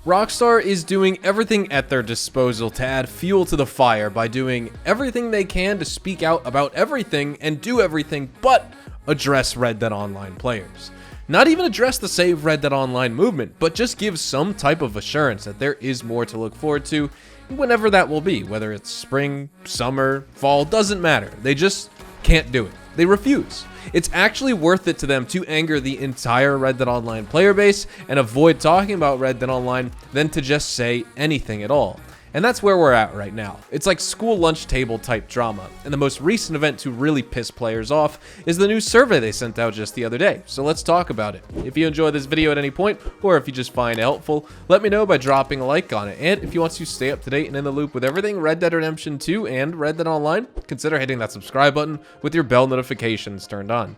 Rockstar is doing everything at their disposal to add fuel to the fire by doing everything they can to speak out about everything and do everything but address Red Dead Online players. Not even address the Save Red Dead Online movement, but just give some type of assurance that there is more to look forward to whenever that will be, whether it's spring, summer, fall, doesn't matter. They just can't do it. They refuse. It's actually worth it to them to anger the entire Red Dead Online player base and avoid talking about Red Dead Online than to just say anything at all. And that's where we're at right now. It's like school lunch table type drama, and the most recent event to really piss players off is the new survey they sent out just the other day, so let's talk about it. If you enjoy this video at any point, or if you just find it helpful, let me know by dropping a like on it, and if you want to stay up to date and in the loop with everything Red Dead Redemption 2 and Red Dead Online, consider hitting that subscribe button with your bell notifications turned on.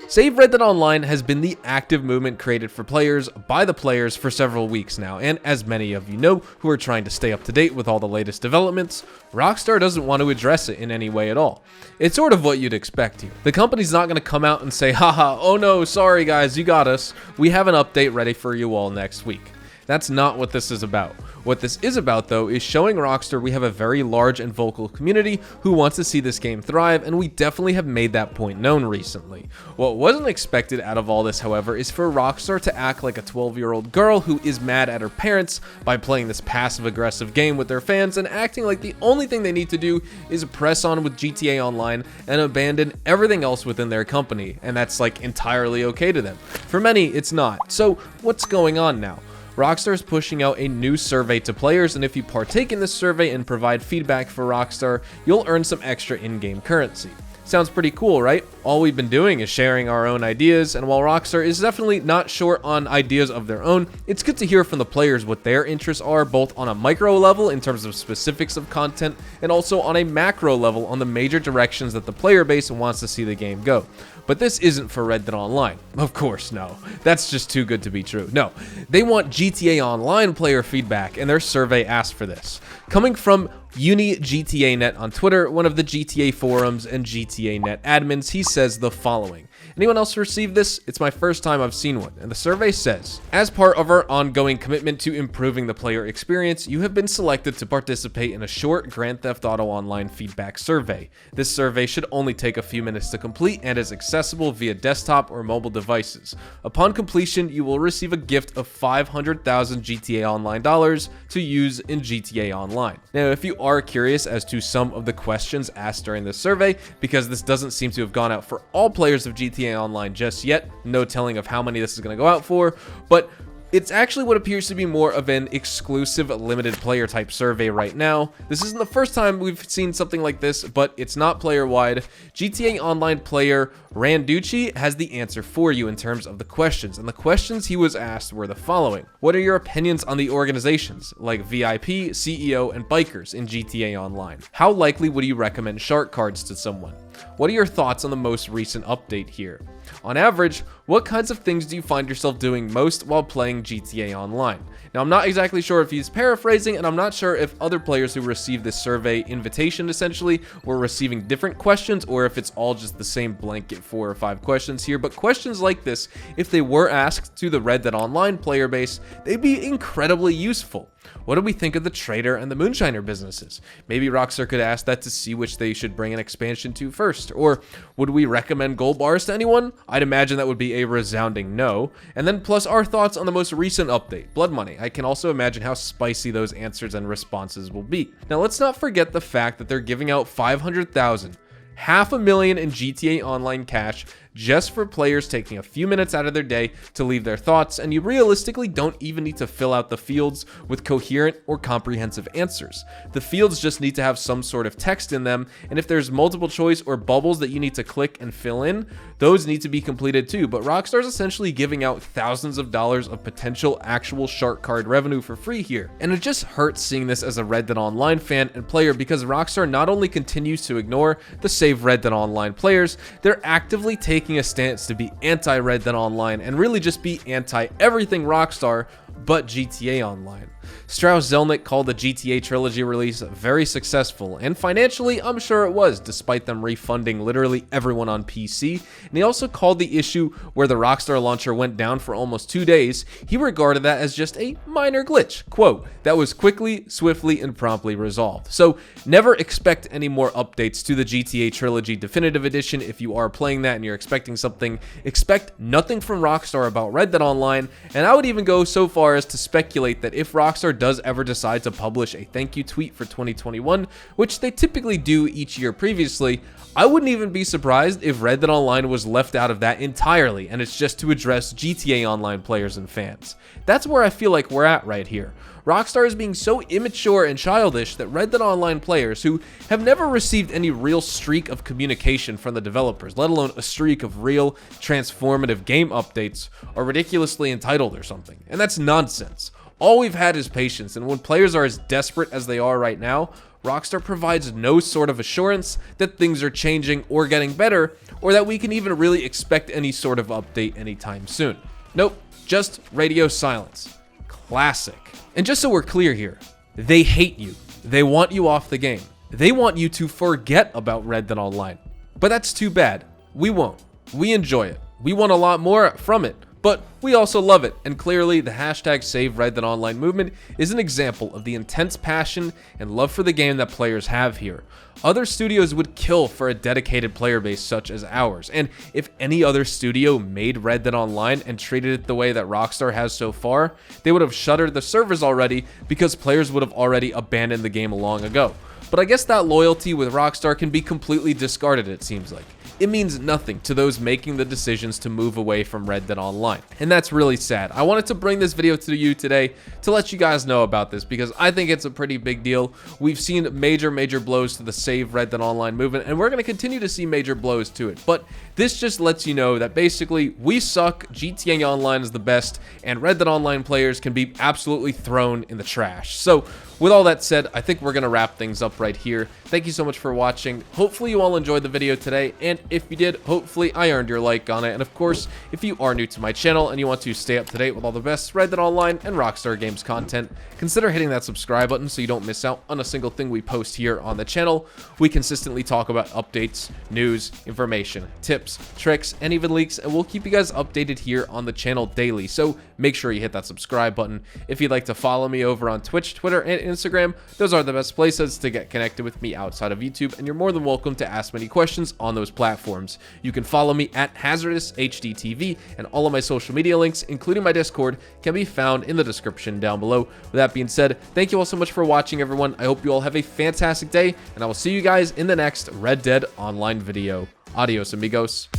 Save Red Dead Online has been the active movement created for players by the players for several weeks now, and as many of you know who are trying to stay up to date with all the latest developments, Rockstar doesn't want to address it in any way at all. It's sort of what you'd expect here. The company's not going to come out and say, haha, oh no, sorry guys, you got us. We have an update ready for you all next week. That's not what this is about. What this is about, though, is showing Rockstar we have a very large and vocal community who wants to see this game thrive, and we definitely have made that point known recently. What wasn't expected out of all this, however, is for Rockstar to act like a 12-year-old girl who is mad at her parents by playing this passive-aggressive game with their fans and acting like the only thing they need to do is press on with GTA Online and abandon everything else within their company, and that's like entirely okay to them. For many, it's not. So what's going on now? Rockstar is pushing out a new survey to players, and if you partake in this survey and provide feedback for Rockstar, you'll earn some extra in-game currency. Sounds pretty cool, right? All we've been doing is sharing our own ideas, and while Rockstar is definitely not short on ideas of their own, it's good to hear from the players what their interests are, both on a micro level in terms of specifics of content, and also on a macro level on the major directions that the player base wants to see the game go. But this isn't for Red Dead Online. Of course, no. That's just too good to be true. No, they want GTA Online player feedback, and their survey asked for this. Coming from UniGTANet on Twitter, one of the GTA forums and GTANet admins, he says the following. Anyone else receive this? It's my first time I've seen one. And the survey says, as part of our ongoing commitment to improving the player experience, you have been selected to participate in a short Grand Theft Auto Online feedback survey. This survey should only take a few minutes to complete and is accessible via desktop or mobile devices. Upon completion, you will receive a gift of 500,000 GTA Online dollars to use in GTA Online. Now, if you are curious as to some of the questions asked during this survey, because this doesn't seem to have gone out for all players of GTA Online just yet, no telling of how many this is going to go out for, but it's actually what appears to be more of an exclusive limited player type survey right now. This isn't the first time we've seen something like this, but it's not player wide. GTA Online player Randucci has the answer for you in terms of the questions, and the questions he was asked were the following. What are your opinions on the organizations like VIP, CEO, and bikers in GTA Online? How likely would you recommend shark cards to someone? What are your thoughts on the most recent update here? On average, what kinds of things do you find yourself doing most while playing GTA Online? Now, I'm not exactly sure if he's paraphrasing, and I'm not sure if other players who received this survey invitation essentially were receiving different questions, or if it's all just the same blanket 4 or 5 questions here. But questions like this, if they were asked to the Red Dead Online player base, they'd be incredibly useful. What do we think of the Trader and the Moonshiner businesses? Maybe Rockstar could ask that to see which they should bring an expansion to first. Or would we recommend gold bars to anyone? I'd imagine that would be a resounding no. And then plus our thoughts on the most recent update, Blood Money. I can also imagine how spicy those answers and responses will be. Now, let's not forget the fact that they're giving out 500,000, $500,000 in GTA Online cash just for players taking a few minutes out of their day to leave their thoughts, and you realistically don't even need to fill out the fields with coherent or comprehensive answers. The fields just need to have some sort of text in them, and if there's multiple choice or bubbles that you need to click and fill in, those need to be completed too. But Rockstar's essentially giving out thousands of dollars of potential actual shark card revenue for free here, and it just hurts seeing this as a Red Dead Online fan and player, because Rockstar not only continues to ignore the Save Red Dead Online players, they're actively taking a stance to be anti-Red Dead Online and really just be anti-everything Rockstar but GTA Online. Strauss Zelnick called the GTA Trilogy release very successful, and financially, I'm sure it was, despite them refunding literally everyone on PC, and he also called the issue where the Rockstar launcher went down for almost 2 days, he regarded that as just a minor glitch, quote, that was quickly, swiftly, and promptly resolved. So never expect any more updates to the GTA Trilogy Definitive Edition. If you are playing that and you're expecting something, expect nothing from Rockstar about Red Dead Online, and I would even go so far as to speculate that if Rockstar does ever decide to publish a thank you tweet for 2021, which they typically do each year previously, I wouldn't even be surprised if Red Dead Online was left out of that entirely, and it's just to address GTA Online players and fans. That's where I feel like we're at right here. Rockstar is being so immature and childish that Red Dead Online players who have never received any real streak of communication from the developers, let alone a streak of real transformative game updates, are ridiculously entitled or something. And that's nonsense. All we've had is patience, and when players are as desperate as they are right now, Rockstar provides no sort of assurance that things are changing or getting better, or that we can even really expect any sort of update anytime soon. Nope, just radio silence. Classic. And just so we're clear here, they hate you. They want you off the game. They want you to forget about Red Dead Online. But that's too bad. We won't. We enjoy it. We want a lot more from it. But we also love it, and clearly the hashtag Save Red Dead Online movement is an example of the intense passion and love for the game that players have here. Other studios would kill for a dedicated player base such as ours, and if any other studio made Red Dead Online and treated it the way that Rockstar has so far, they would have shuttered the servers already because players would have already abandoned the game long ago. But I guess that loyalty with Rockstar can be completely discarded, it seems like. It means nothing to those making the decisions to move away from Red Dead Online. And that's really sad. I wanted to bring this video to you today to let you guys know about this because I think it's a pretty big deal. We've seen major blows to the Save Red Dead Online movement, and we're going to continue to see major blows to it. But this just lets you know that basically we suck, GTA Online is the best, and Red Dead Online players can be absolutely thrown in the trash. So with all that said, I think we're going to wrap things up right here. Thank you so much for watching. Hopefully you all enjoyed the video today, and if you did, hopefully I earned your like on it. And of course, if you are new to my channel and you want to stay up to date with all the best Red Dead Online and Rockstar Games content, consider hitting that subscribe button so you don't miss out on a single thing we post here on the channel. We consistently talk about updates, news, information, tips, tricks, and even leaks, and we'll keep you guys updated here on the channel daily. So make sure you hit that subscribe button. If you'd like to follow me over on Twitch, Twitter, and Instagram, those are the best places to get connected with me outside of YouTube, and you're more than welcome to ask many questions on those platforms. You can follow me at HazardousHDTV, and all of my social media links, including my Discord, can be found in the description down below. With that being said, thank you all so much for watching, everyone. I hope you all have a fantastic day, and I will see you guys in the next Red Dead Online video. Adios, amigos.